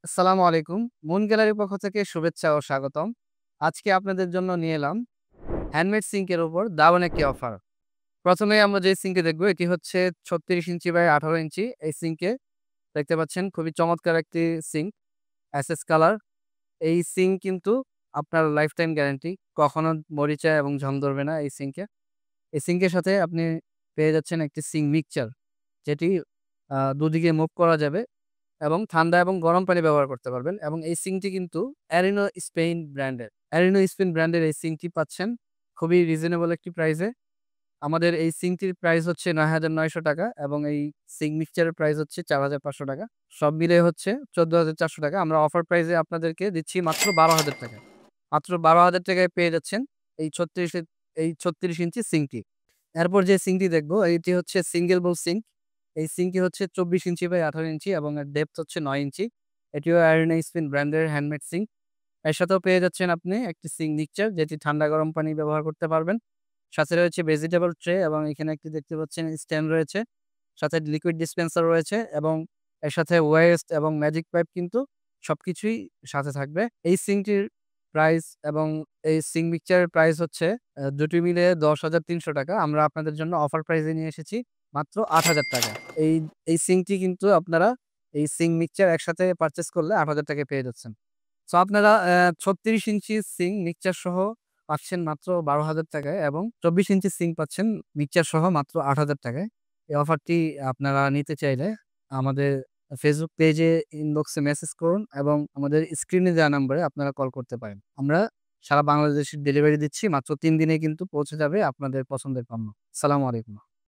আসসালামু আলাইকুম। মুন গ্যালারির পক্ষ থেকে শুভেচ্ছা ও স্বাগতম। আজকে আপনাদের জন্য নিয়ে এলাম হ্যান্ডমেড সিঙ্কের উপর দারুণ একটি অফার। ১ম এই আমরা যে সিঙ্কটি দেখব এটি হচ্ছে ৩৬ ইঞ্চি বাই ১৮ ইঞ্চি। এই সিঙ্কে দেখতে পাচ্ছেন খুবই চমৎকার একটি সিঙ্ক, এসএস কালার। এই সিঙ্ক কিন্তু আপনার লাইফ টাইম গ্যারান্টি। কখনো মরিচা এবং ঝং ধরবে না এই সিঙ্কে। এই সিঙ্কের সাথে আপনি পেয়ে যাচ্ছেন একটি সিঙ্ক মিক্সচার, যেটি দুদিকে মুভ করা যাবে এবং ঠান্ডা এবং গরম পানি ব্যবহার করতে পারবেন এবং এই সিঙ্কটি কিন্তু অ্যারিনো স্পেইন ব্র্যান্ডের। অ্যারিনো স্পেইন ব্র্যান্ডের এই সিঙ্কটি পাচ্ছেন খুবই রিজনেবল একটি প্রাইসে। আমাদের এই সিঙ্কটির প্রাইস হচ্ছে ৳৯,৯০০ এবং এই সিঙ্ক মিক্সচারের প্রাইস হচ্ছে ৳৪,৫০০। সব মিলিয়ে হচ্ছে ৳১৪,৪০০। আমরা অফার প্রাইসে আপনাদেরকে দিচ্ছি মাত্র ৳১২,০০০। মাত্র ৳১২,০০০ পেয়ে যাচ্ছেন এই ৩৬ ইঞ্চি সিঙ্কটি। এরপর যে সিঙ্কটি দেখব এইটি হচ্ছে সিঙ্গেল বোল সিঙ্ক। এই সিঙ্কটি হচ্ছে ২৪ ইঞ্চি বাই ১৮ ইঞ্চি এবং এর ডেপথ হচ্ছে ৯ ইঞ্চি। এটিও অ্যারিনা স্পিন ব্র্যান্ডের হ্যান্ডমেড সিঙ্ক। এর সাথেও পেয়ে যাচ্ছেন আপনি একটি সিঙ্ক মিক্সচার, যেটি ঠান্ডা গরম পানি ব্যবহার করতে পারবেন। সাথে রয়েছে ভেজিটেবল ট্রে এবং এখানে একটি দেখতে পাচ্ছেন স্ট্যান্ড রয়েছে। সাথে লিকুইড ডিসপেন্সার রয়েছে এবং এর সাথে ওয়েস্ট এবং ম্যাজিক পাইপ কিন্তু সবকিছুই সাথে থাকবে। এই সিঙ্কটির প্রাইস এবং এই সিঙ্ক মিক্সচারের প্রাইস হচ্ছে দুটি মিলিয়ে ৳১০,৩০০। আমরা আপনাদের জন্য অফার প্রাইসে নিয়ে এসেছি মাত্র ৳৮,০০০। এই এই সিঙ্কটি কিন্তু আপনারা এই সিঙ্ক মিক্সচার একসাথে পারচেজ করলে ৳৮,০০০ পেয়ে যাচ্ছেন। সো আপনারা ৩৬ ইঞ্চি সিঙ্ক মিক্সচার সহ পাচ্ছেন মাত্র ৳১২,০০০ এবং ২৪ ইঞ্চি সিঙ্ক পাচ্ছেন মিক্সচার সহ মাত্র ৳৮,০০০। এই অফারটি আপনারা নিতে চাইলে আমাদের ফেসবুক পেজে ইনবক্সে মেসেজ করুন এবং আমাদের স্ক্রিনে দেওয়া নাম্বারে আপনারা কল করতে পারেন। আমরা সারা বাংলাদেশে ডেলিভারি দিচ্ছি। মাত্র ৩ দিনেই কিন্তু পৌঁছে যাবে আপনাদের পছন্দের পণ্য। আসসালামু আলাইকুম।